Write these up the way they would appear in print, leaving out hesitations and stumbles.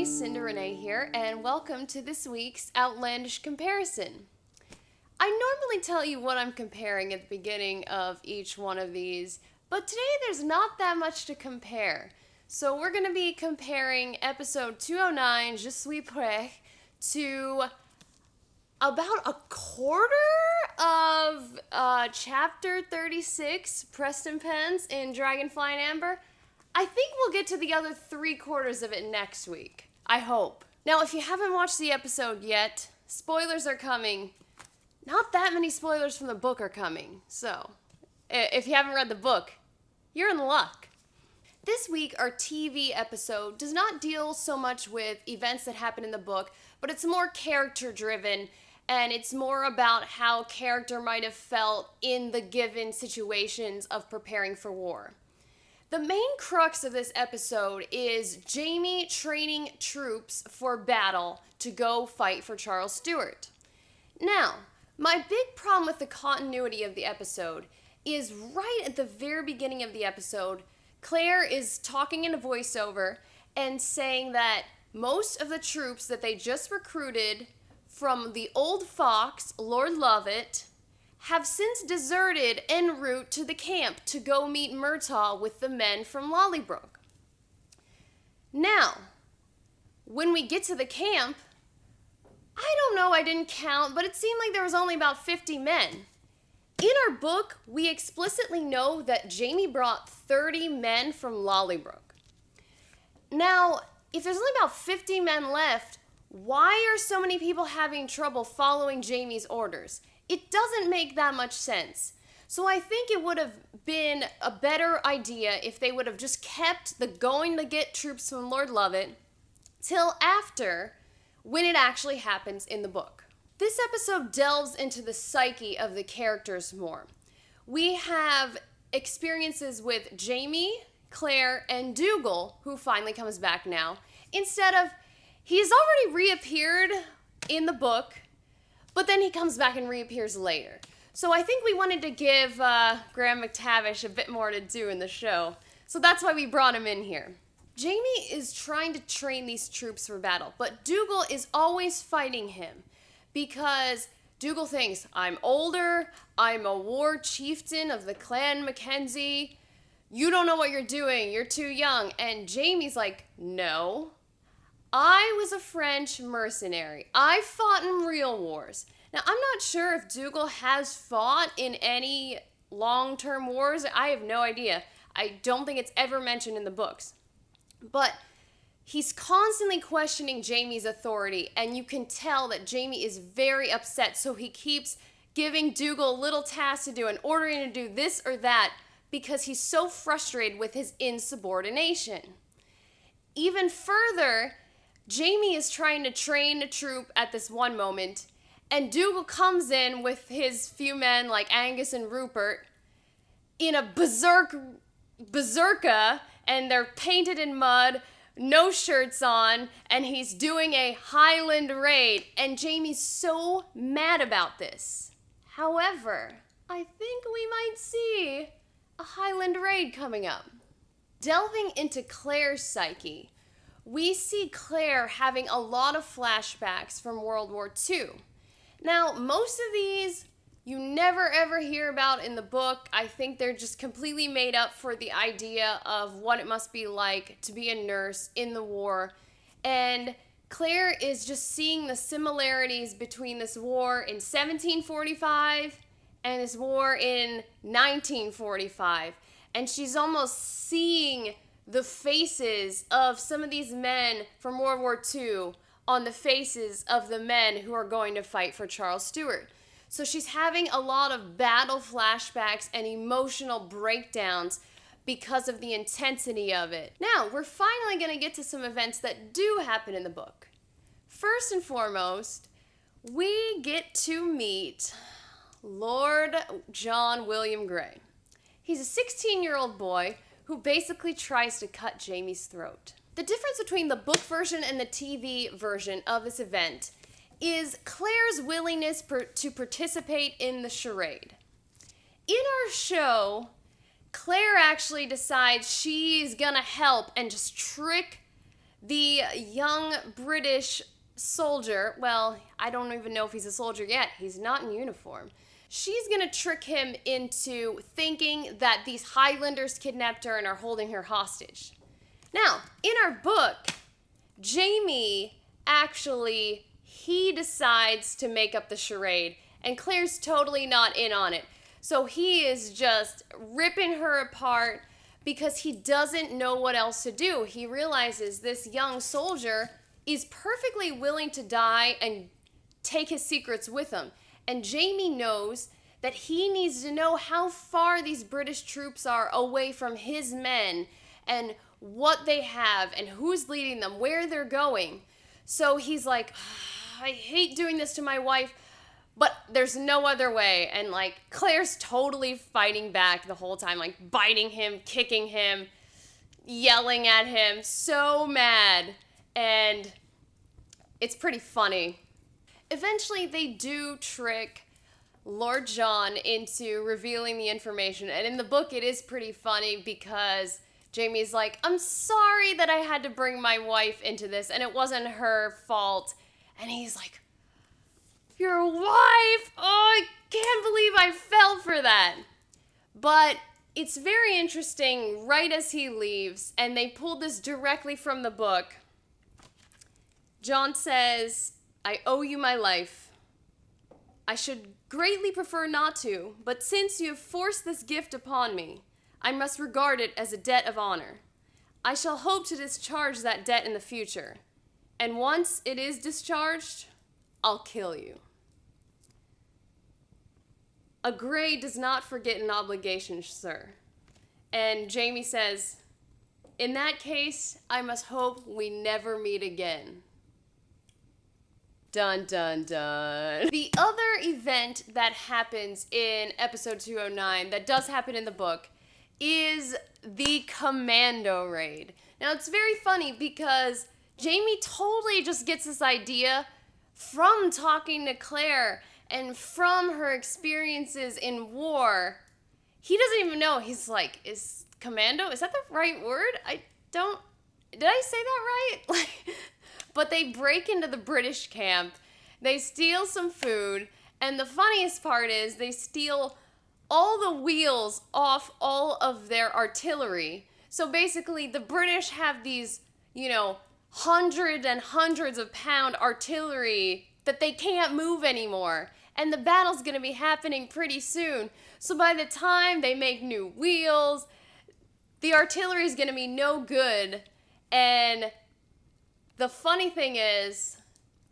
Cynda Renee here, and welcome to this week's Outlandish Comparison. I normally tell you what I'm comparing at the beginning of each one of these, but today there's not that much to compare. So we're going to be comparing episode 209, Suis Prest, to about a quarter of chapter 36, Preston Pens in Dragonfly and Amber. I think we'll get to the other 3/4 of it next week. I hope. Now, if you haven't watched the episode yet, spoilers are coming. Not that many spoilers from the book are coming. So, if you haven't read the book, you're in luck. This week, our TV episode does not deal so much with events that happen in the book, but it's more character-driven, and it's more about how character might have felt in the given situations of preparing for war. The main crux of this episode is Jaime training troops for battle to go fight for Charles Stuart. Now, my big problem with the continuity of the episode is right at the very beginning of the episode, Claire is talking in a voiceover and saying that most of the troops that they just recruited from the Old Fox, Lord Lovett, have since deserted en route to the camp to go meet Murtaugh with the men from Lollybrook. Now, when we get to the camp, I don't know, I didn't count, but it seemed like there was only about 50 men. In our book, we explicitly know that Jaime brought 30 men from Lollybrook. Now, if there's only about 50 men left, why are so many people having trouble following Jaime's orders? It doesn't make that much sense. So I think it would have been a better idea if they would have just kept the going to get troops from Lord Lovett till after, when it actually happens in the book. This episode delves into the psyche of the characters more. We have experiences with Jaime, Claire, and Dougal, who finally comes back now, instead of, he's already reappeared in the book, but then he comes back and reappears later. So I think we wanted to give Graham McTavish a bit more to do in the show. So that's why we brought him in here. Jaime is trying to train these troops for battle, but Dougal is always fighting him because Dougal thinks, I'm older, I'm a war chieftain of the Clan Mackenzie, you don't know what you're doing, you're too young. And Jaime's like, no, I was a French mercenary. I fought in real wars. Now, I'm not sure if Dougal has fought in any long-term wars. I have no idea. I don't think it's ever mentioned in the books. But he's constantly questioning Jaime's authority, and you can tell that Jaime is very upset, so he keeps giving Dougal little tasks to do and ordering him to do this or that because he's so frustrated with his insubordination. Even further, Jaime is trying to train a troop at this one moment, and Dougal comes in with his few men like Angus and Rupert in a berserka, and they're painted in mud, no shirts on, and he's doing a Highland raid, and Jaime's so mad about this. However, I think we might see a Highland raid coming up. Delving into Claire's psyche, we see Claire having a lot of flashbacks from World War II. Now, most of these you never ever hear about in the book. I think they're just completely made up for the idea of what it must be like to be a nurse in the war. And Claire is just seeing the similarities between this war in 1745 and this war in 1945. And she's almost seeing the faces of some of these men from World War II on the faces of the men who are going to fight for Charles Stuart. So she's having a lot of battle flashbacks and emotional breakdowns because of the intensity of it. Now, we're finally going to get to some events that do happen in the book. First and foremost, we get to meet Lord John William Grey. He's a 16-year-old boy who basically tries to cut Jaime's throat. The difference between the book version and the TV version of this event is Claire's willingness to participate in the charade. In our show, Claire actually decides she's gonna help and just trick the young British soldier, well, I don't even know if he's a soldier yet, he's not in uniform. She's gonna trick him into thinking that these Highlanders kidnapped her and are holding her hostage. Now, in our book, Jamie actually, he decides to make up the charade, and Claire's totally not in on it. So he is just ripping her apart because he doesn't know what else to do. He realizes this young soldier is perfectly willing to die and take his secrets with him. And Jamie knows that he needs to know how far these British troops are away from his men and what they have and who's leading them, where they're going. So he's like, I hate doing this to my wife, but there's no other way. And like Claire's totally fighting back the whole time, like biting him, kicking him, yelling at him, so mad. And it's pretty funny. Eventually they do trick Lord John into revealing the information. And in the book it is pretty funny because Jamie's like, I'm sorry that I had to bring my wife into this and it wasn't her fault. And he's like, your wife? Oh, I can't believe I fell for that. But it's very interesting right as he leaves, and they pulled this directly from the book. John says, I owe you my life. I should greatly prefer not to, but since you have forced this gift upon me, I must regard it as a debt of honor. I shall hope to discharge that debt in the future, and once it is discharged, I'll kill you. A Grey does not forget an obligation, sir. And Jamie says, in that case, I must hope we never meet again. Dun, dun, dun. The other event that happens in episode 209 that does happen in the book is the Commando raid. Now, it's very funny because Jamie totally just gets this idea from talking to Claire and from her experiences in war. He doesn't even know. He's like, is Commando, is that the right word? Did I say that right? But they break into the British camp, they steal some food, and the funniest part is they steal all the wheels off all of their artillery. So basically the British have these, hundreds and hundreds of pound artillery that they can't move anymore. And the battle's gonna be happening pretty soon. So by the time they make new wheels, the artillery's gonna be no good. And the funny thing is,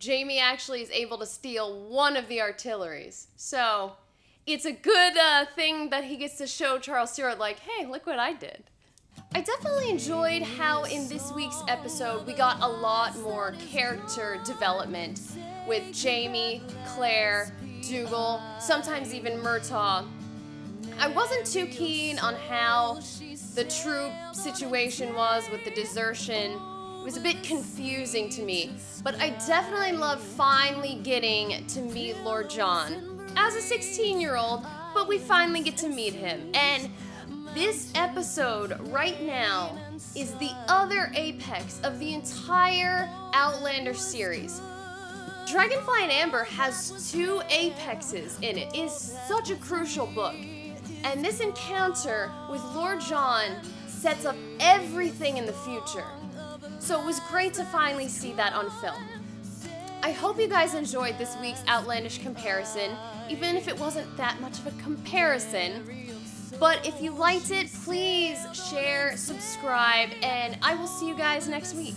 Jamie actually is able to steal one of the artilleries. So it's a good thing that he gets to show Charles Stewart, like, hey, look what I did. I definitely enjoyed how in this week's episode we got a lot more character development with Jamie, Claire, Dougal, sometimes even Murtaugh. I wasn't too keen on how the troop situation was with the desertion. It was a bit confusing to me, but I definitely loved finally getting to meet Lord John as a 16-year-old, but we finally get to meet him. And this episode right now is the other apex of the entire Outlander series. Dragonfly and Amber has 2 apexes in it. It is such a crucial book. And this encounter with Lord John sets up everything in the future. So it was great to finally see that on film. I hope you guys enjoyed this week's Outlandish Comparison, even if it wasn't that much of a comparison. But if you liked it, please share, subscribe, and I will see you guys next week.